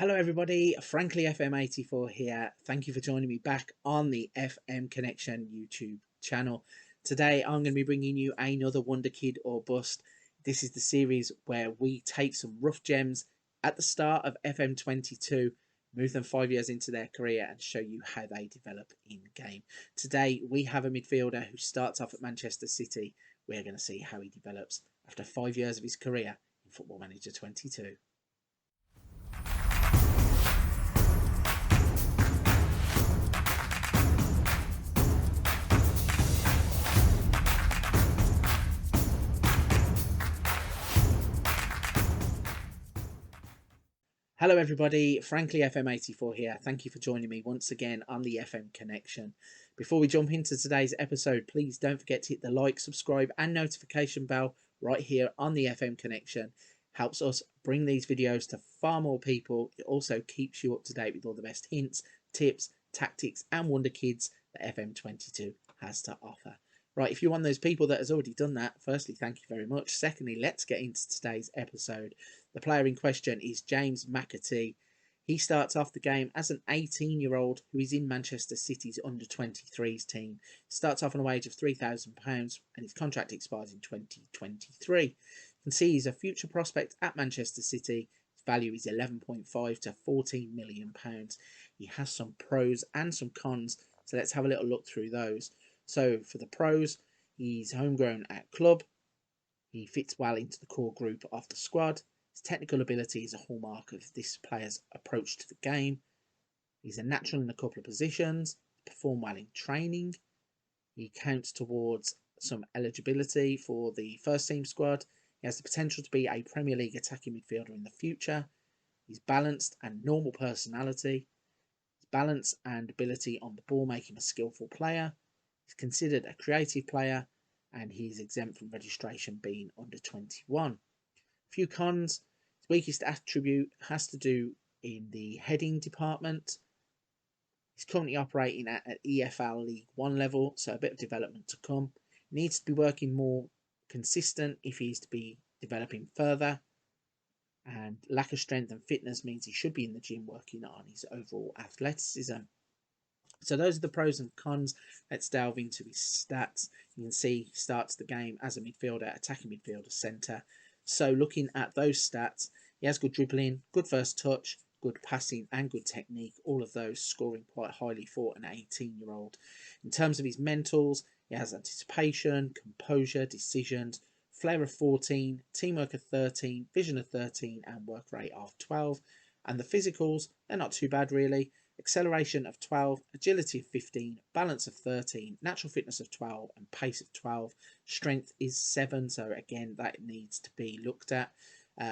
Hello everybody, Frankly FM84 here. Thank you for joining me back on the FM Connection YouTube channel. Today I'm going to be bringing you another Wonder Kid or Bust. This is the series where we take some rough gems at the start of FM22, move them 5 years into their career and show you how they develop in game. Today we have a midfielder who starts off at Manchester City. We're going to see how he develops after 5 years of his career in Football Manager 22. Hello everybody, Frankly FM84 here. Thank you for joining me once again on the FM Connection. Before we jump into today's episode, please don't forget to hit the like, subscribe and notification bell right here on the FM Connection. Helps us bring these videos to far more people. It also keeps you up to date with all the best hints, tips, tactics and wonder kids that FM22 has to offer. Right, if you're one of those people that has already done that, firstly, thank you very much. Secondly, let's get into today's episode. The player in question is James McAtee. He starts off the game as an 18-year-old who is in Manchester City's under-23s team. Starts off on a wage of £3,000 and his contract expires in 2023. You can see he's a future prospect at Manchester City. His value is £11.5 to £14 million. He has some pros and some cons, so let's have a little look through those. So for the pros, he's homegrown at club. He fits well into the core group of the squad. His technical ability is a hallmark of this player's approach to the game. He's a natural in a couple of positions. Perform well in training. He counts towards some eligibility for the first team squad. He has the potential to be a Premier League attacking midfielder in the future. He's balanced and normal personality. His balance and ability on the ball make him a skillful player. He's considered a creative player and he's exempt from registration being under 21. A few cons. His weakest attribute has to do in the heading department. He's currently operating at an EFL League 1 level, so a bit of development to come. He needs to be working more consistent if he's to be developing further. And lack of strength and fitness means he should be in the gym working on his overall athleticism. So those are the pros and cons. Let's delve into his stats. You can see he starts the game as a midfielder, attacking midfielder, centre. So looking at those stats, he has good dribbling, good first touch, good passing and good technique. All of those scoring quite highly for an 18-year-old. In terms of his mentals, he has anticipation, composure, decisions, flair of 14, teamwork of 13, vision of 13 and work rate of 12. And the physicals, they're not too bad really. Acceleration of 12, agility of 15, balance of 13, natural fitness of 12 and pace of 12. Strength is 7, so again that needs to be looked at.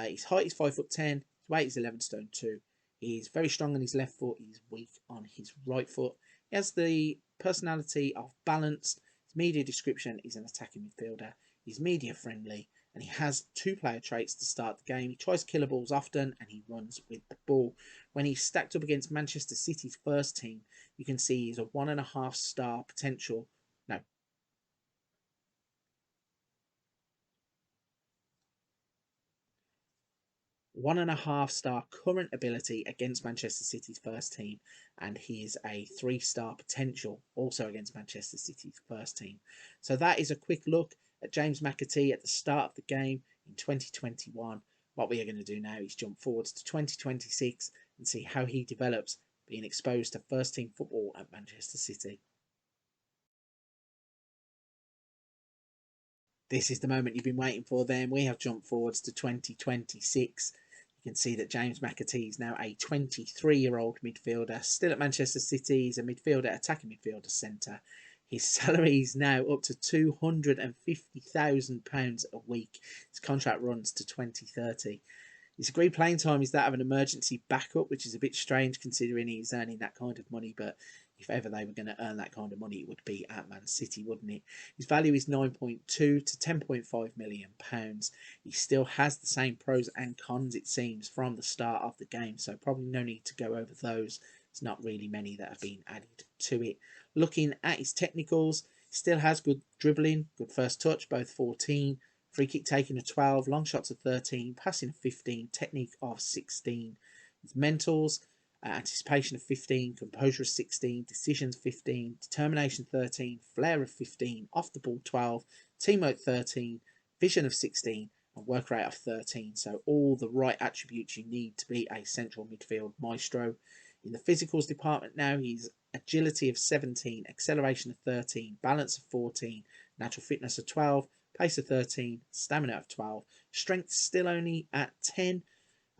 His height is 5'10", his weight is 11 stone 2. He's very strong on his left foot, he's weak on his right foot. He has the personality of balanced. His media description is an attacking midfielder. He's media friendly and he has 2 player traits to start the game. He tries killer balls often and he runs with the ball. When he's stacked up against Manchester City's first team, you can see he's a 1.5 star potential. No. 1.5 star current ability against Manchester City's first team, and he is a 3-star potential also against Manchester City's first team. So that is a quick look at James McAtee at the start of the game in 2021. What we are going to do now is jump forwards to 2026 and see how he develops being exposed to first team football at Manchester City. This is the moment you've been waiting for then. We have jumped forwards to 2026. You can see that James McAtee is now a 23-year-old midfielder, still at Manchester City. He's a midfielder, attacking midfielder centre. His salary is now up to £250,000 a week. His contract runs to 2030. His agreed playing time is that of an emergency backup, which is a bit strange considering he's earning that kind of money. But if ever they were going to earn that kind of money, it would be at Man City, wouldn't it? His value is 9.2 to £10.5 million. He still has the same pros and cons, it seems, from the start of the game. So probably no need to go over those. There's not really many that have been added to it. Looking at his technicals, he still has good dribbling, good first touch, both 14. Free kick taking of 12, long shots of 13, passing of 15, technique of 16. His mentals, anticipation of 15, composure of 16, decisions 15, determination 13, flair of 15, off the ball 12, teamwork 13, vision of 16, and work rate of 13. So all the right attributes you need to be a central midfield maestro. In the physicals department now, he's agility of 17, acceleration of 13, balance of 14, natural fitness of 12, pace of 13, stamina of 12, strength still only at 10.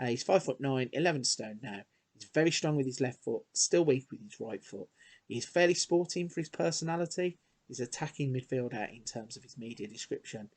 He's 5'9", 11 stone now. He's very strong with his left foot, still weak with his right foot. He's fairly sporting for his personality. He's attacking midfielder in terms of his media description.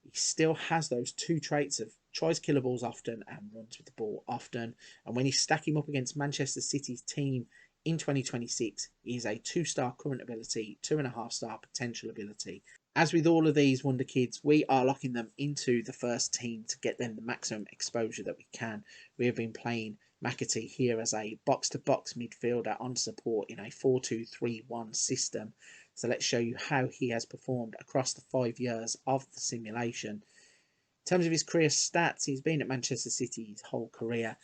He still has those two traits of tries killer balls often and runs with the ball often. And when you stack him up against Manchester City's team in 2026, he is a 2-star current ability, 2.5-star potential ability. As with all of these Wonder Kids, we are locking them into the first team to get them the maximum exposure that we can. We have been playing McAtee here as a box-to-box midfielder on support in a 4-2-3-1 system. So let's show you how he has performed across the 5 years of the simulation. In terms of his career stats, he's been at Manchester City his whole career.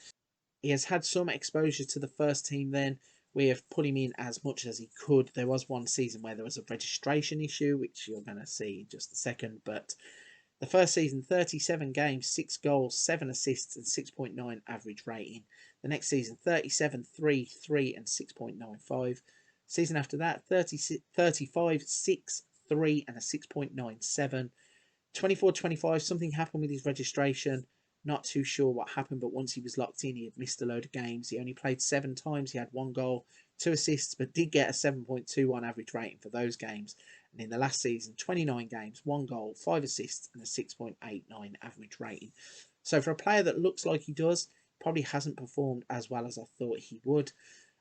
He has had some exposure to the first team then. We have put him in as much as he could. There was one season where there was a registration issue, which you're going to see in just a second. But the first season, 37 games, 6 goals, 7 assists and 6.9 average rating. The next season, 37, 3, 3 and 6.95. Season after that, 35, 6, 3 and a 6.97. 24-25, something happened with his registration. Not too sure what happened, but once he was locked in, he had missed a load of games. He only played 7 times. He had 1 goal, 2 assists, but did get a 7.21 average rating for those games. And in the last season, 29 games, 1 goal, 5 assists, and a 6.89 average rating. So for a player that looks like he does, probably hasn't performed as well as I thought he would.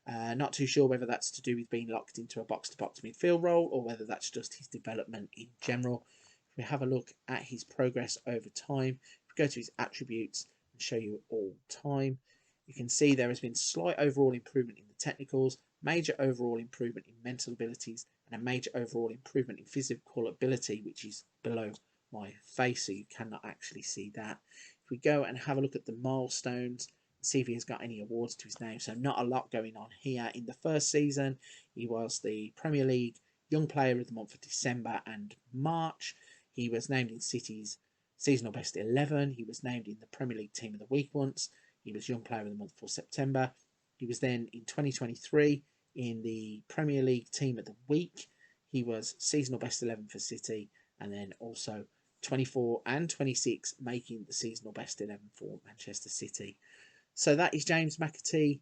Not too sure whether that's to do with being locked into a box-to-box midfield role or whether that's just his development in general. If we have a look at his progress over time, if we go to his attributes and show you all time, you can see there has been slight overall improvement in the technicals, major overall improvement in mental abilities, and a major overall improvement in physical ability, which is below my face, so you cannot actually see that. If we go and have a look at the milestones, see if he has got any awards to his name. So not a lot going on here. In the first season, he was the Premier League Young Player of the Month for December and March. He was named in City's Seasonal Best 11. He was named in the Premier League Team of the Week once. He was Young Player of the Month for September. He was then in 2023 in the Premier League Team of the Week. He was Seasonal Best 11 for City, and then also 24 and 26 making the Seasonal Best 11 for Manchester City. So that is James McAtee,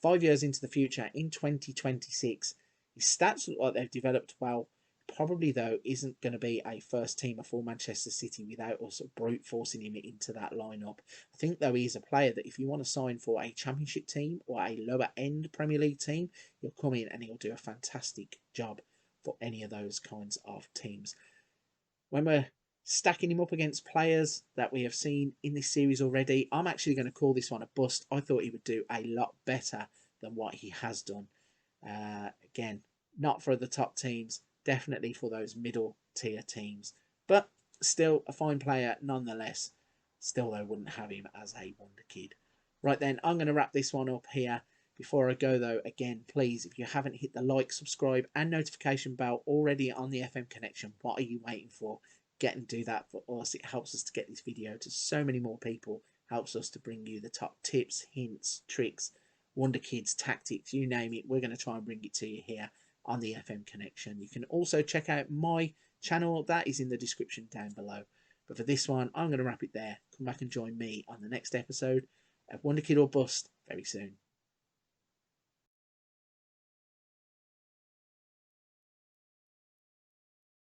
5 years into the future in 2026. His stats look like they've developed well. Probably, though, isn't going to be a first teamer for Manchester City without also brute forcing him into that lineup. I think, though, he's a player that if you want to sign for a Championship team or a lower end Premier League team, he'll come in and he'll do a fantastic job for any of those kinds of teams. When we're stacking him up against players that we have seen in this series already, I'm actually going to call this one a bust. I thought he would do a lot better than what he has done. Again, not for the top teams, definitely for those middle tier teams, but still a fine player nonetheless. Still, though, wouldn't have him as a wonder kid. Right then, I'm going to wrap this one up here. Before I go, though, again, please, if you haven't hit the like, subscribe and notification bell already on the FM Connection, what are you waiting for? Get and do that for us. It helps us to get this video to so many more people, helps us to bring you the top tips, hints, tricks, Wonder Kids, tactics, you name it. We're going to try and bring it to you here on the FM Connection. You can also check out my channel. That is in the description down below. But for this one, I'm going to wrap it there. Come back and join me on the next episode of Wonder Kid or Bust very soon.